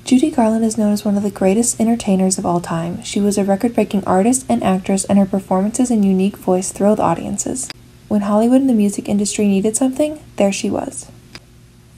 Judy Garland is known as one of the greatest entertainers of all time. She was a record-breaking artist and actress, and her performances and unique voice thrilled audiences. When Hollywood and the music industry needed something, there she was.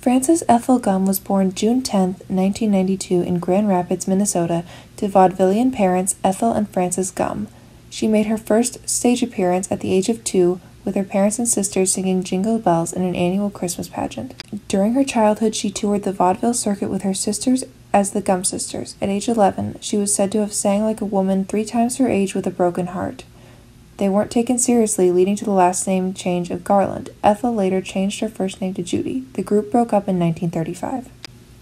Frances Ethel Gum was born June 10, 1992 in Grand Rapids, Minnesota, to vaudevillian parents Ethel and Frances Gum. She made her first stage appearance at the age of 2, with her parents and sisters singing Jingle Bells in an annual Christmas pageant. During her childhood, she toured the vaudeville circuit with her sisters as the Gum Sisters. At age 11, she was said to have sang like a woman 3 times her age with a broken heart. They weren't taken seriously, leading to the last name change of Garland. Ethel later changed her first name to Judy. The group broke up in 1935.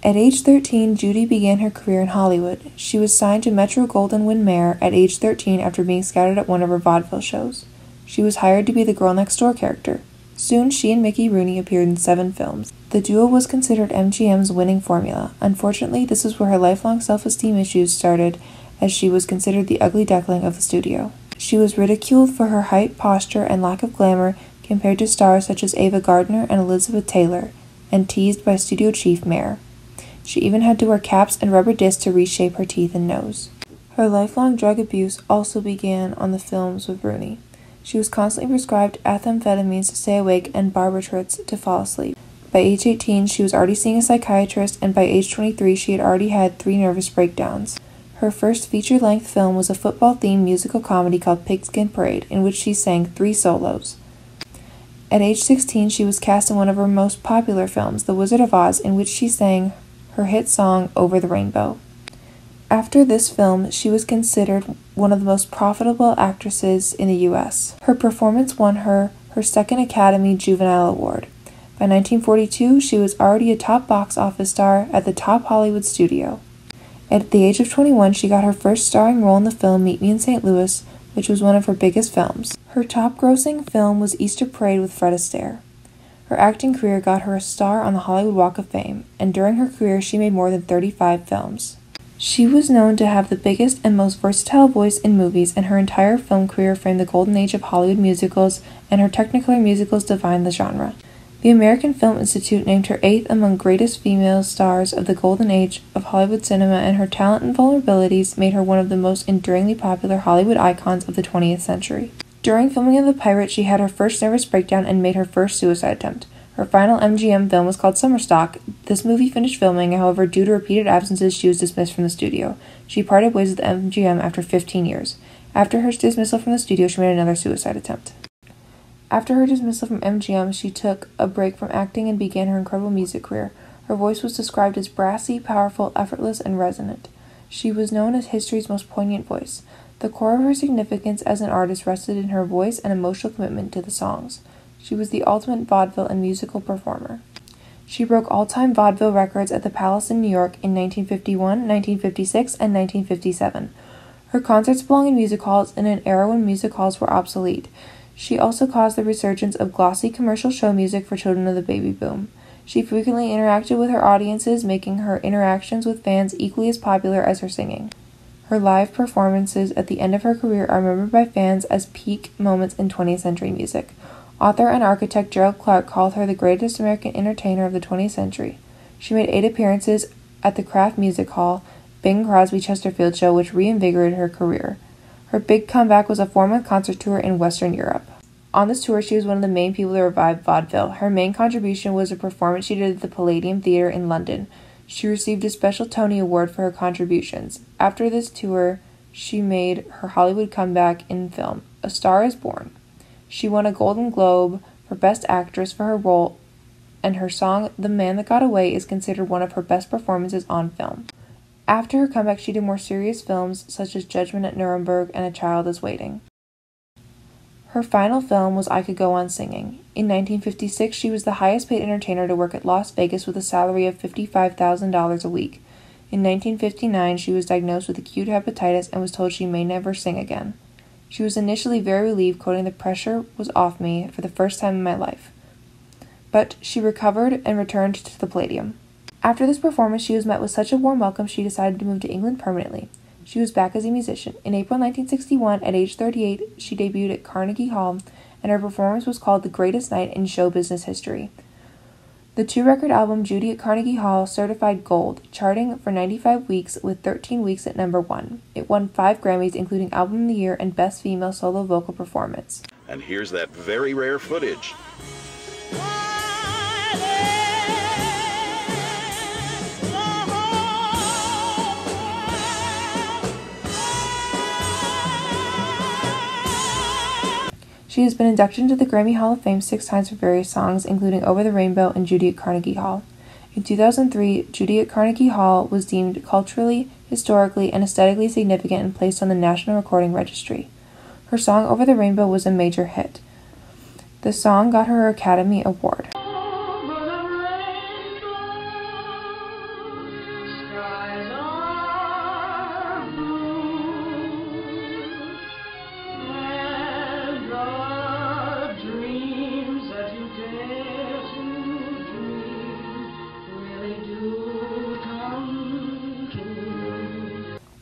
At age 13, Judy began her career in Hollywood. She was signed to Metro-Goldwyn-Mayer at age 13 after being scouted at one of her vaudeville shows. She was hired to be the girl next door character. Soon, she and Mickey Rooney appeared in 7 films. The duo was considered MGM's winning formula. Unfortunately, this is where her lifelong self-esteem issues started, as she was considered the ugly duckling of the studio. She was ridiculed for her height, posture, and lack of glamour compared to stars such as Ava Gardner and Elizabeth Taylor, and teased by studio chief Mayer. She even had to wear caps and rubber discs to reshape her teeth and nose. Her lifelong drug abuse also began on the films with Rooney. She was constantly prescribed amphetamines to stay awake and barbiturates to fall asleep. By age 18, she was already seeing a psychiatrist, and by age 23, she had already had 3 nervous breakdowns. Her first feature-length film was a football-themed musical comedy called Pigskin Parade, in which she sang 3 solos. At age 16, she was cast in one of her most popular films, The Wizard of Oz, in which she sang her hit song Over the Rainbow. After this film, she was considered one of the most profitable actresses in the U.S. Her performance won her second Academy Juvenile Award. By 1942, she was already a top box office star at the top Hollywood studio. At the age of 21, she got her first starring role in the film Meet Me in St. Louis, which was one of her biggest films. Her top-grossing film was Easter Parade with Fred Astaire. Her acting career got her a star on the Hollywood Walk of Fame, and during her career she made more than 35 films. She was known to have the biggest and most versatile voice in movies, and her entire film career framed the golden age of Hollywood musicals, and her Technicolor musicals defined the genre. The American Film Institute named her 8th among greatest female stars of the golden age of Hollywood cinema, and her talent and vulnerabilities made her one of the most enduringly popular Hollywood icons of the 20th century. During filming of The Pirate, she had her first nervous breakdown and made her first suicide attempt. Her final MGM film was called Summer Stock. This movie finished filming, however, due to repeated absences, she was dismissed from the studio. She parted ways with MGM after 15 years. After her dismissal from the studio, she made another suicide attempt. After her dismissal from MGM, she took a break from acting and began her incredible music career. Her voice was described as brassy, powerful, effortless, and resonant. She was known as history's most poignant voice. The core of her significance as an artist rested in her voice and emotional commitment to the songs. She was the ultimate vaudeville and musical performer. She broke all-time vaudeville records at the Palace in New York in 1951, 1956, and 1957. Her concerts belong in music halls in an era when music halls were obsolete. She also caused the resurgence of glossy commercial show music for children of the baby boom. She frequently interacted with her audiences, making her interactions with fans equally as popular as her singing. Her live performances at the end of her career are remembered by fans as peak moments in 20th century music. Author and architect Gerald Clark called her the greatest American entertainer of the 20th century. She made 8 appearances at the Kraft Music Hall, Bing Crosby Chesterfield show, which reinvigorated her career. Her big comeback was a 4-month concert tour in Western Europe. On this tour, she was one of the main people to revive vaudeville. Her main contribution was a performance she did at the Palladium Theatre in London. She received a special Tony Award for her contributions. After this tour, she made her Hollywood comeback in film, A Star is Born. She won a Golden Globe for Best Actress for her role, and her song, The Man That Got Away, is considered one of her best performances on film. After her comeback, she did more serious films such as Judgment at Nuremberg and A Child is Waiting. Her final film was I Could Go On Singing. In 1956, she was the highest paid entertainer to work at Las Vegas with a salary of $55,000 a week. In 1959, she was diagnosed with acute hepatitis and was told she may never sing again. She was initially very relieved, quoting, "The pressure was off me for the first time in my life." But she recovered and returned to the Palladium. After this performance, she was met with such a warm welcome she decided to move to England permanently. She was back as a musician. In April 1961, at age 38, she debuted at Carnegie Hall, and her performance was called the greatest night in show business history. The two-record album Judy at Carnegie Hall certified gold, charting for 95 weeks with 13 weeks at number 1. It won 5 Grammys, including Album of the Year and Best Female Solo Vocal Performance. And here's that very rare footage. She has been inducted into the Grammy Hall of Fame 6 times for various songs, including Over the Rainbow and Judy at Carnegie Hall. In 2003, Judy at Carnegie Hall was deemed culturally, historically, and aesthetically significant and placed on the National Recording Registry. Her song Over the Rainbow was a major hit. The song got her Academy Award.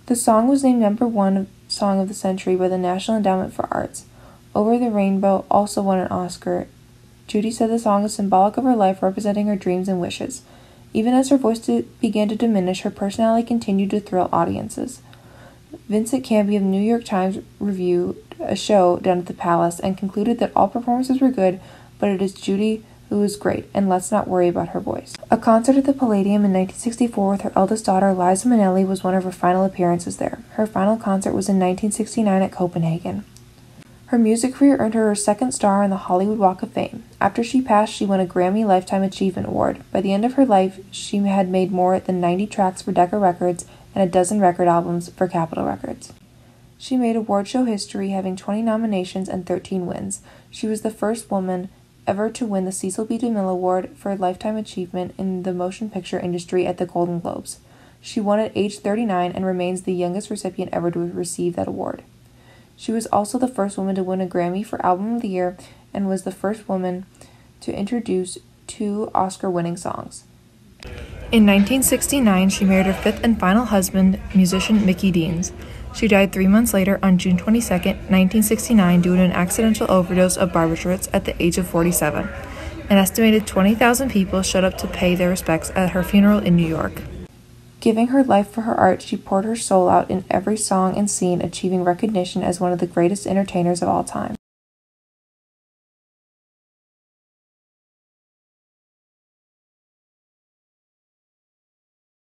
The song was named number 1 Song of the Century by the National Endowment for Arts. Over the Rainbow also won an Oscar. Judy said the song is symbolic of her life, representing her dreams and wishes. Even as her voice began to diminish, her personality continued to thrill audiences. Vincent Canby of the New York Times reviewed a show done at the Palace and concluded that all performances were good, but it is Judy who was great, and let's not worry about her voice. A concert at the Palladium in 1964 with her eldest daughter, Liza Minnelli, was one of her final appearances there. Her final concert was in 1969 at Copenhagen. Her music career earned her second star on the Hollywood Walk of Fame. After she passed, she won a Grammy Lifetime Achievement Award. By the end of her life, she had made more than 90 tracks for Decca Records and a dozen record albums for Capitol Records. She made award show history, having 20 nominations and 13 wins. She was the first woman ever to win the Cecil B. DeMille Award for Lifetime Achievement in the motion picture industry at the Golden Globes. She won at age 39 and remains the youngest recipient ever to receive that award. She was also the first woman to win a Grammy for Album of the Year and was the first woman to introduce 2 Oscar-winning songs. In 1969, she married her 5th and final husband, musician Mickey Deans. She died 3 months later on June 22, 1969, due to an accidental overdose of barbiturates at the age of 47. An estimated 20,000 people showed up to pay their respects at her funeral in New York. Giving her life for her art, she poured her soul out in every song and scene, achieving recognition as one of the greatest entertainers of all time.